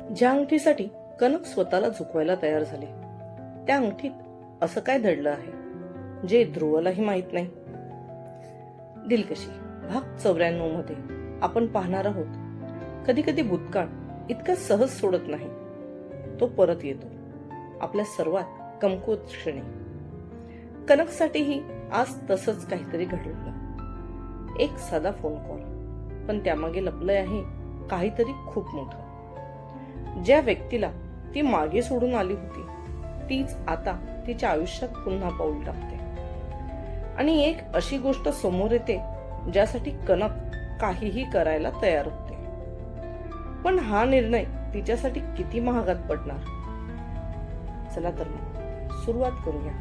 ज्या अंगठीसाठी कनक स्वतःला झुकवायला तयार झाले, त्या अंगठीत असं काय दडलं आहे जे ध्रुवलाही माहित नाही. दिलकशी भाग 94 मध्ये आपण पाहणार आहोत, कधी कधी भूतकाळ इतका सहज सोडत नाही. तो परत येतो आपल्या सर्वात कमकुवत क्षणी. कनकसाठीही आज तसंच काहीतरी घडलं. एक साधा फोन कॉल, पण त्यामागे लपलंय आहे काहीतरी खूप मोठं. ज्या व्यक्तीला ती मागे सोडून आली होती, तीच आता तिच्या आयुष्यात पुन्हा पाऊल टाकते. आणि एक अशी गोष्ट समोर येते ज्यासाठी कनक काहीही करायला तयार होते. पण हा निर्णय तिच्यासाठी किती महागात पडणार? चला तर मग सुरुवात करूया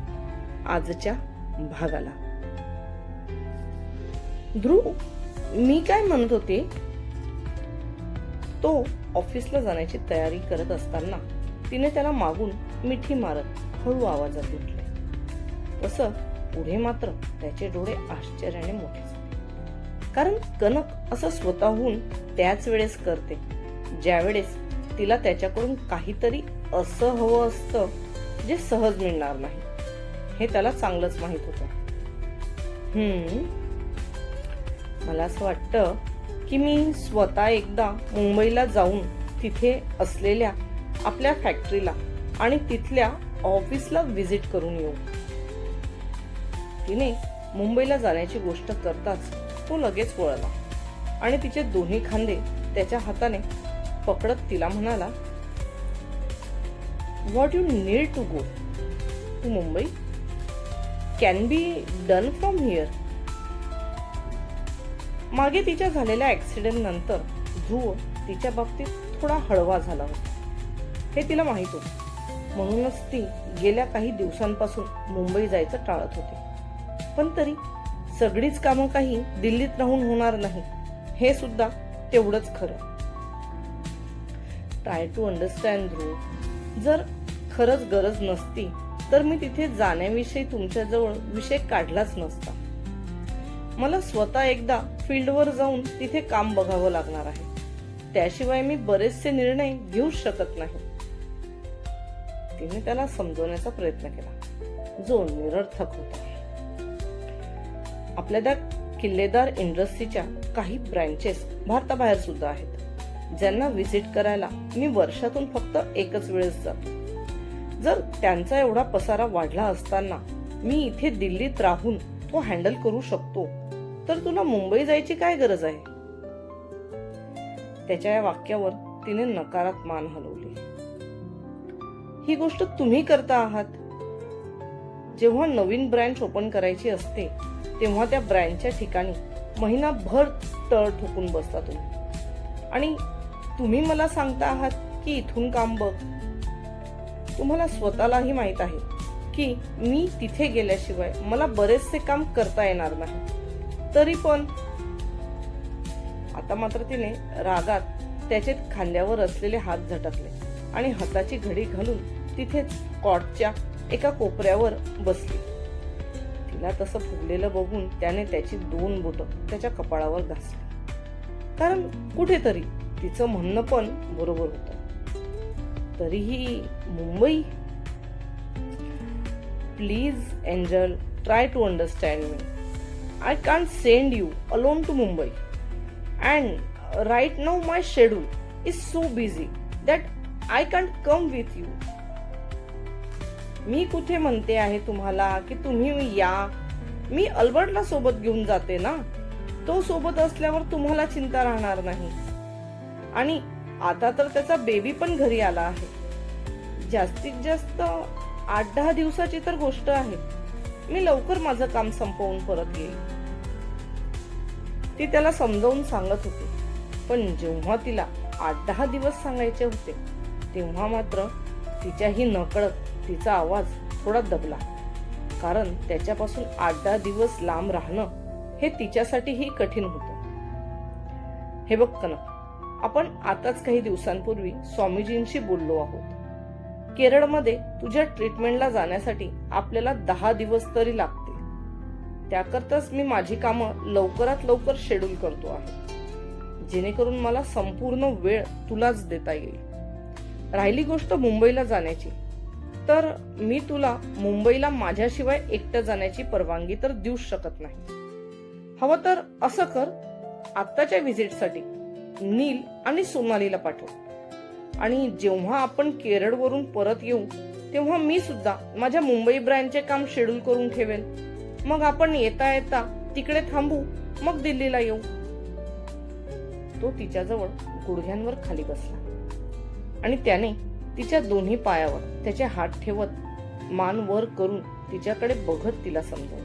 आजच्या भागाला. ध्रुव, मी काय म्हणत होते, तो ऑफिसला जाण्याची तयारी करत असताना तिने त्याला मागून मिठी मारत हळू आवाजात उठले. तसं पुढे मात्र त्याचे डोळे आश्चर्याने मोठे झाले, कारण कनक असं स्वतःहून त्याच वेळेस करते ज्या वेळेस तिला त्याच्याकडून काहीतरी असं हवं असतं जे सहज मिळणार नाही. हे त्याला चांगलंच माहित होतं. मला असं वाटतं की मी स्वतः एकदा मुंबईला जाऊन तिथे असलेल्या आपल्या फॅक्टरीला आणि तिथल्या ऑफिसला व्हिजिट करून येऊ. तिने मुंबईला जाण्याची गोष्ट करताच तो लगेच वळला आणि तिचे दोन्ही खांदे त्याच्या हाताने पकडत तिला म्हणाला, what you need to go to Mumbai can be done from here. मागे तिच्या झालेल्या ऍक्सिडेंट नंतर ध्रुव तिच्या बाबतीत थोडा हळवा झाला होता. हे तिला माहित होतं. म्हणूनच ती गेल्या काही दिवसांपासून मुंबई जायचं टाळत होती. पण तरी सगळीच कामं काही दिल्लीत राहून होणार नाही, हे सुद्धा तेवढंच खरं. ट्राय टू अंडरस्टँड ध्रुव. जर खरंच गरज नसती तर मी तिथे जाण्याविषयी तुमच्याजवळ विषय काढलाच नसता. मला स्वतः एकदा फील्डवर जाऊन तिथे काम बघावं लागणार आहे. त्याशिवाय मी बरेचसे निर्णय घेऊ शकत नाही. तिने त्याला समजवण्याचा प्रयत्न केला, जो निरर्थक होता. आपल्या त्या किल्लेदार इंडस्ट्रीच्या काही ब्रँचेस भारताबाहेर सुद्धा आहेत, ज्यांना व्हिजिट करायला मी वर्षातून फक्त एकच वेळेस जातो. जर त्यांचा एवढा पसारा वाढला असताना मी इथे दिल्लीत राहून तो हँडल करू शकतो, तर तुला मुंबई जायची काय गरज आहे? त्याच्या या वाक्यावर तिने नकारात मान हलवली. ही गोष्ट तुम्ही करता आहात. जेव्हा नवीन ब्रँच ओपन करायची असते तेव्हा त्या ब्रँचच्या ठिकाणी महिनाभर तळ ठोकून बसता तुम्ही, आणि तुम्ही मला सांगता आहात की इथून काम बघ. तुम्हाला स्वतःलाही माहित आहे की मी तिथे गेल्याशिवाय मला बरेचसे काम करता येणार नाही. तरी पण आता मात्र तिने रागात त्याचे खांद्यावर असलेले हात झटकले आणि हाताची घडी घालून तिथेच कॉटच्या एका कोपऱ्यावर बसली. तिला तसं फुगलेलं बघून त्याने त्याची 2 बोटं त्याच्या कपाळावर घासली, कारण कुठेतरी तिचं म्हणणं पण बरोबर होतं. तरीही Mumbai. Please Angel, try to understand me. I can't send you alone to Mumbai, and right now my schedule is so busy that I can't come with you. मी कुठे म्हणते आहे तुम्हाला की तुम्ही या. मी अल्बर्टला सोबत घेऊन जाते ना. तो सोबत असल्यावर तुम्हाला चिंता राहणार नाही. आणि आता तर त्याचा बेबी पण घरी आला आहे. जास्तीत जास्त 8-10 दिवसाची तर गोष्ट आहे. मी लवकर माझं काम संपवून परत येईल. ती त्याला समजावून सांगत होती, पण जेव्हा तिला 8-10 दिवस सांगायचे होते तेव्हा मात्र तिच्याही नकळत तिचा आवाज थोडा दबला, कारण त्याच्यापासून 8-10 दिवस लांब राहणं हे तिच्यासाठीही कठीण होतं. हे बघ कनक, आपण आताच काही दिवसांपूर्वी स्वामीजींशी बोललो आहोत. केरळमध्ये तुझ्या ट्रीटमेंटला जाण्यासाठी आपल्याला 10 दिवस तरी लागतील. त्याकरताच मी माझी कामं लवकरात लवकर शेड्यूल करतो आहे, जेणेकरून मला संपूर्ण वेळ तुलाच देता येईल. राहिली गोष्ट मुंबईला जाण्याची, तर मी तुला मुंबईला माझ्याशिवाय एकटं जाण्याची परवानगी तर देऊच शकत नाही. हवं तर असं कर, आत्ताच्या व्हिजिटसाठी नील आणि सोनालीला पाठव, आणि जेव्हा आपण केरळवरून परत येऊ तेव्हा मी सुद्धा माझ्या मुंबई ब्रँचचे काम शेड्यूल करून ठेवेल. मग आपण येता येता तिकडे थांबू, मग दिल्लीला येऊ. तो तिच्याजवळ गुडघ्यांवर खाली बसला आणि त्याने तिच्या दोन्ही पायावर त्याचे हात ठेवत मान वर करून तिच्याकडे बघत तिला समजावलं.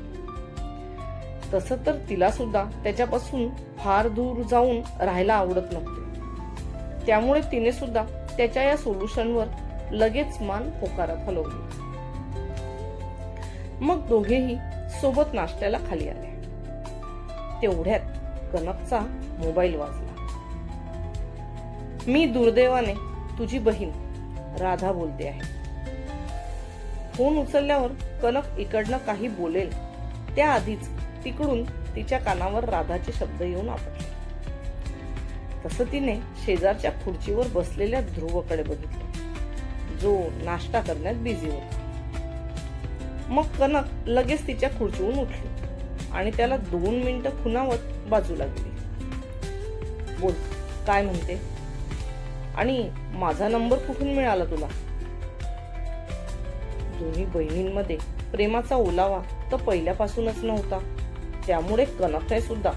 तसं तर तिला सुद्धा त्याच्यापासून फार दूर जाऊन राहायला आवडत नव्हते. त्यामुळे तिने सुद्धा त्याच्या या सोल्युशनवर लगेच मान होकारात हलवली. मग दोघेही सोबत नाश्त्याला खाली आले. तेवढ्यात कनकचा मोबाईल वाजला. मी दुर्दैवाने तुझी बहीण राधा बोलते आहे. फोन उचलल्यावर कनक इकडनं काही बोलेल त्याआधीच तिकडून तिच्या कानावर राधाचे शब्द येऊन आपटले. तसं तिने शेजारच्या खुर्चीवर बसलेल्या ध्रुवकडे बघितलं, जो नाश्ता करण्यात बिझी होता. मग कनक लगेच तिच्या खुर्चीवरून उठली आणि त्याला 2 मिनिटं खुणावत बाजूला गेली. बोल, काय म्हणते? आणि माझा नंबर कुठून मिळाला तुला? दोन्ही बहिणींमध्ये प्रेमाचा ओलावा तर पहिल्यापासूनच नव्हता. त्यामुळे कनकने सुद्धा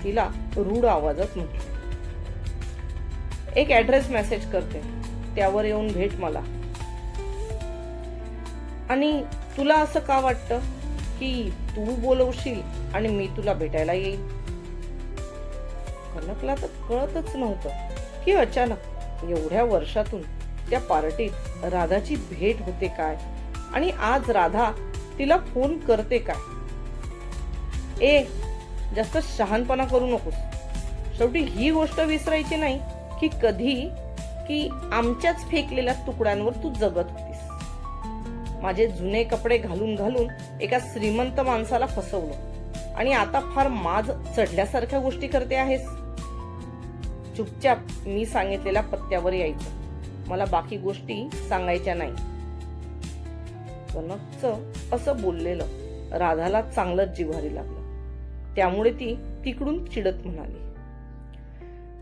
तिला रूढ आवाजात म्हटले, एक ऍड्रेस मेसेज करते, त्यावर येऊन भेट मला. आणि तुला असं का वाटतं की तू बोलवशील आणि मी तुला भेटायला येईल? कनकला तर कळतच नव्हतं की अचानक एवढ्या वर्षातून त्या पार्टीत राधाची भेट होते काय, आणि आज राधा तिला फोन करते काय. जास्त शहाणपणा करू नकोस. शेवटी ही गोष्ट विसरायची नाही की कधी की आमच्याच फेकलेल्या तुकड्यांवर तू जगत होतीस. माझे जुने कपडे घालून घालून एका श्रीमंत माणसाला फसवलं आणि आता फार माज चढल्यासारख्या गोष्टी करते आहेस. चुपचाप मी सांगितलेल्या पत्त्यावर यायचं. मला बाकी गोष्टी सांगायच्या नाही. कनकचं असं बोललेलं राधाला चांगलंच जिव्हारी लागलं. त्यामुळे ती तिकडून चिडत म्हणाली,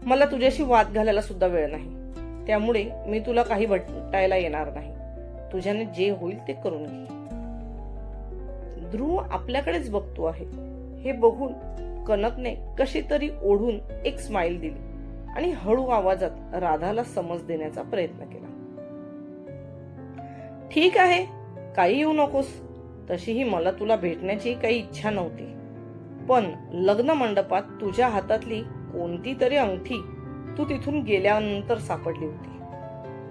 मला तुझ्याशी वाद घालायला सुद्धा वेळ नाही. त्यामुळे मी तुला काही भेटायला येणार नाही. तुझ्याने जे होईल ते करून घे. ध्रुव आपल्याकडेच बघतो आहे हे बघून कनकने कशी तरी ओढून एक स्माइल दिली आणि हळू आवाजात राधाला समज देण्याचा प्रयत्न केला. ठीक आहे, काही येऊ नकोस. तशीही मला तुला भेटण्याची काही इच्छा नव्हती, पण लग्न मंडपात तुझ्या हातातली कोणती तरी अंगठी तू तिथून गेल्यानंतर सापडली होती.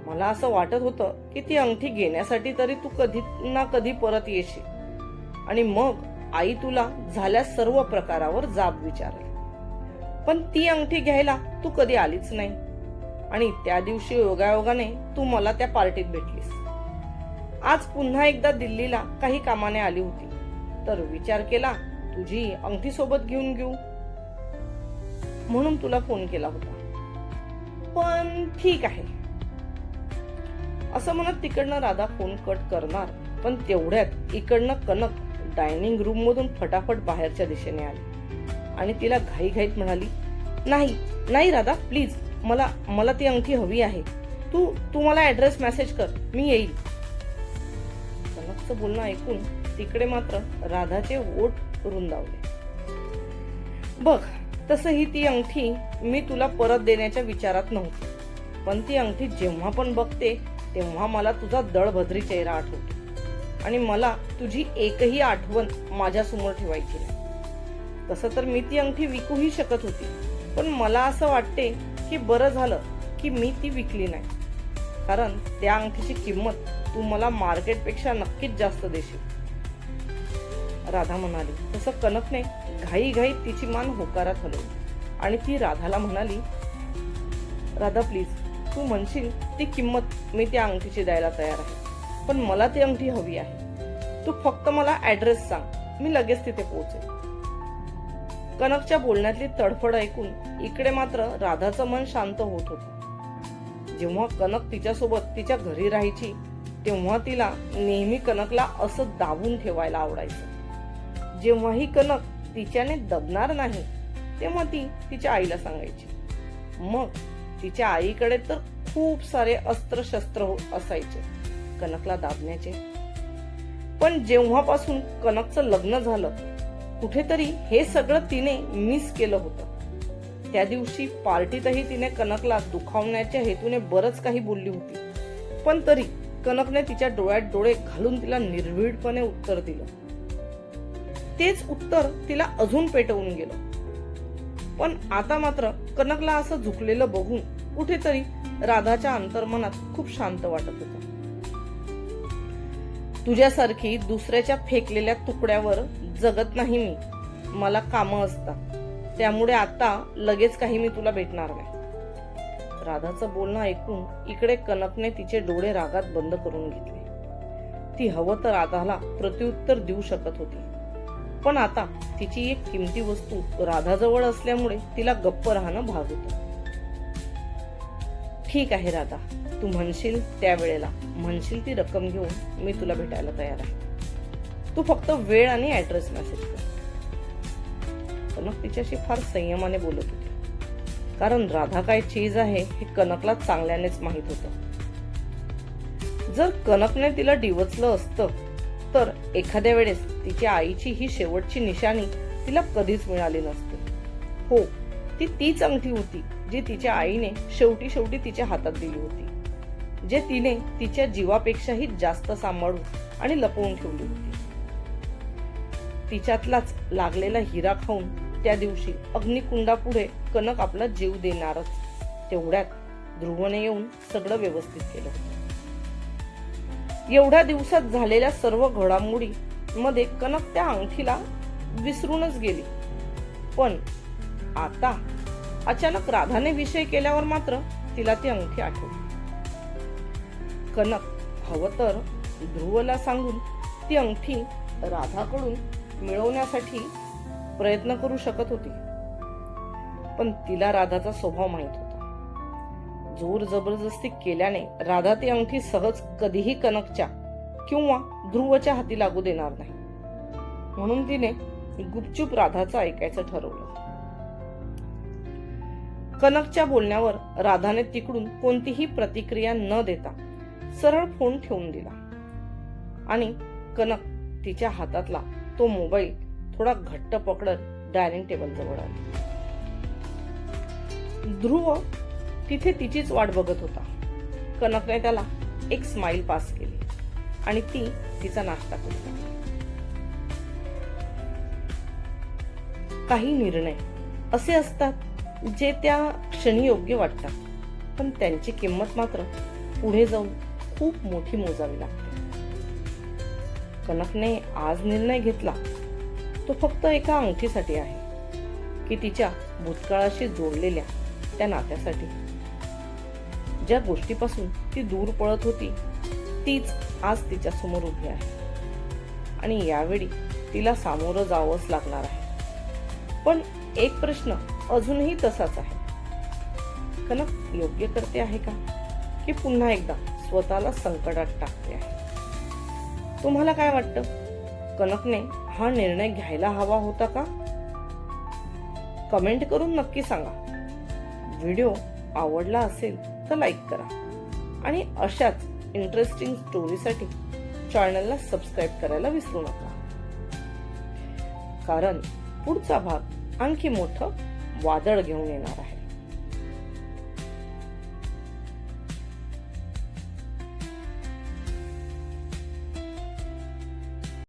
मला असं वाटत होतं की ती अंगठी घेण्यासाठी तरी तू कधी ना कधी परत येशील, आणि मग आई तुला झाल्या सर्व प्रकारावर जाब विचारेल. पण ती अंगठी घ्यायला तू कधी आलीच नाही, आणि त्या दिवशी योगायोगाने तू मला त्या पार्टीत भेटलीस. आज पुन्हा एकदा दिल्लीला काही कामाने आली होती, तर विचार केला तुझी अंगठी सोबत घेऊन घेऊ, म्हणून तुला फोन केला होता. पण ठीक आहे, असं म्हणत तिकडनं राधा फोन कट करणार, पण तेवढ्यात इकडनं कनक डायनिंग रूम मधून फटाफट बाहेरच्या दिशेने आली आणि तिला घाईघाईत म्हणाली, नाही नाही राधा, प्लीज, मला ती अंगठी हवी आहे. तू मला ऍड्रेस मेसेज कर, मी येईल. कनकचं बोलणं ऐकून तिकडे मात्र राधाचे ओठ रुंदावले. बघ, तसही ती अंगठी मी तुला परत देण्याच्या विचारात नव्हती, पण ती अंगठी जेव्हा पण बघते तेव्हा मला तुझा दळभद्री चेहरा आठवतो, आणि मला तुझी एकही आठवण माझ्यासमोर ठेवायची नाही. तसं तर मी ती अंगठी विकूही शकत होती, पण मला असं वाटते की बरं झालं की मी ती विकली नाही, कारण त्या अंगठीची किंमत तू मला मार्केटपेक्षा नक्कीच जास्त देशील. राधा म्हणाली. तसं कनकने घाईघाईत तिची मान होकारात हलवली आणि ती राधाला म्हणाली, राधा प्लीज, तू म्हणशील ती किंमत मी त्या अंगठीची द्यायला तयार आहे, पण मला ती अंगठी हवी आहे. तू फक्त मला ऍड्रेस सांग, मी लगेच तिथे पोहोचेल. कनकच्या बोलण्यातली तडफड ऐकून इकडे मात्र राधाचं मन शांत होत होतं. जेव्हा कनक तिच्यासोबत तिच्या घरी राहायची तेव्हा तिला नेहमी कनकला असं दाबून ठेवायला आवडायचं. जेव्हाही कनक तिच्याने दबणार नाही तेव्हा ती तिच्या आईला सांगायची. मग तिच्या आईकडे तर खूप सारे अस्त्रशस्त्र असायचे कनकला दाबण्याचे. पण जेव्हापासून कनकचं लग्न झालं कुठेतरी हे सगळं तिने मिस केलं होतं. त्या दिवशी पार्टीतही तिने कनकला दुखावण्याच्या हेतूने बरंच काही बोलली होती, पण तरी कनकने तिच्या डोळ्यात डोळे घालून तिला निर्भीडपणे उत्तर दिलं. तेच उत्तर तिला अजून पेटवून गेलं. पण आता मात्र कनकला असं झुकलेलं बघून कुठेतरी राधाच्या अंतर्मनात खूप शांत वाटत होतं. तुझ्यासारखी दुसऱ्याच्या फेकलेल्या तुकड्यावर जगत नाही मी. मला कामं असतात, त्यामुळे आता लगेच काही मी तुला भेटणार नाही. राधाचं बोलणं ऐकून इकडे कनकने तिचे डोळे रागात बंद करून घेतले. ती हवं तर राधाला प्रत्युत्तर देऊ शकत होती, पण आता तिची एक किमती वस्तू राधाजवळ असल्यामुळे तिला गप्प राहणं भाग होतं. ठीक आहे राधा, तू म्हणशील त्यावेळेला, म्हणशील ती रक्कम घेऊन मी तुला भेटायला तयार आहे. तू फक्त वेळ आणि ऍड्रेस मेसेज कर. कनक तिच्याशी फार संयमाने बोलत होती, कारण राधा काय चीज आहे हे कनकला चांगल्यानेच माहित होतं. जर कनकने तिला डिवचलं असतं तर एखाद्या वेळेस तिच्या आईची ही शेवटची निशाणी तिला कधीच मिळाली नसती. हो, ती तीच अंगठी होती जी तिच्या आईने शेवटी तिच्या हातात दिली होती, जे तिने तिच्या जीवापेक्षाही जास्त सांभाळून आणि लपवून ठेवली होती. तिच्यातलाच लागलेला हिरा खाऊन त्या दिवशी अग्निकुंडापुढे कनक आपला जीव देणारच. तेवढ्यात ध्रुवने येऊन सगळं व्यवस्थित केलं. एवढ्या दिवसात झालेल्या सर्व घडामोडी मध्ये कनक त्या अंगठीला विसरूनच गेली. पण आता अचानक राधाने विषय केल्यावर मात्र तिला ती अंगठी आठवली. कनक हवं तर ध्रुवला सांगून ती अंगठी राधाकडून मिळवण्यासाठी प्रयत्न करू शकत होती, पण तिला राधाचा स्वभाव माहित होता. जोर जबरदस्ती केल्याने राधा ती अंगठी सहज कधीही कनकच्या किंवा ध्रुवच्या हाती लागू देणार नाही. म्हणून तिने गुपचूप राधाचं ऐकायचं ठरवलं. कनकच्या बोलण्यावर राधाने तिकडून कोणतीही प्रतिक्रिया न देता सरळ फोन ठेवून दिला आणि कनक तिच्या हातातला तो मोबाईल थोडा घट्ट पकडत डायनिंग टेबल जवळ आली. ध्रुव तिथे तिचीच वाट बघत होता. कनकने त्याला एक स्माइल पास केली आणि ती तिचा नाश्ता करू. काही निर्णय असे असतात जे त्या क्षणी योग्य वाटतात, पण त्यांची किंमत मात्र पुढे जाऊन खूप मोठी मोजावी लागते. कनकने आज निर्णय घेतला तो फक्त एका अंगठीसाठी आहे की तिच्या भूतकाळाशी जोडलेल्या त्या नात्यासाठी. ज्या गोष्टीपासून ती दूर पळत होती तीच आज तिच्या समोर उभी आहे आणि यावेळी तिला सामोरं जावंच लागणार आहे. पण एक प्रश्न अजूनही तसाच आहे, कनक योग्य करते आहे का, की पुन्हा एकदा स्वतःला संकटात टाकते आहे? तुम्हाला काय वाटतं, कनकने हा निर्णय घ्यायला हवा होता का? कमेंट करून नक्की सांगा. व्हिडिओ आवडला असेल तर लाईक करा आणि अशाच इंटरेस्टिंग स्टोरीसाठी चॅनलला सबस्क्राईब करायला विसरू नका, कारण पुढचा भाग आणखी मोठं वादळ घेऊन येणार आहे.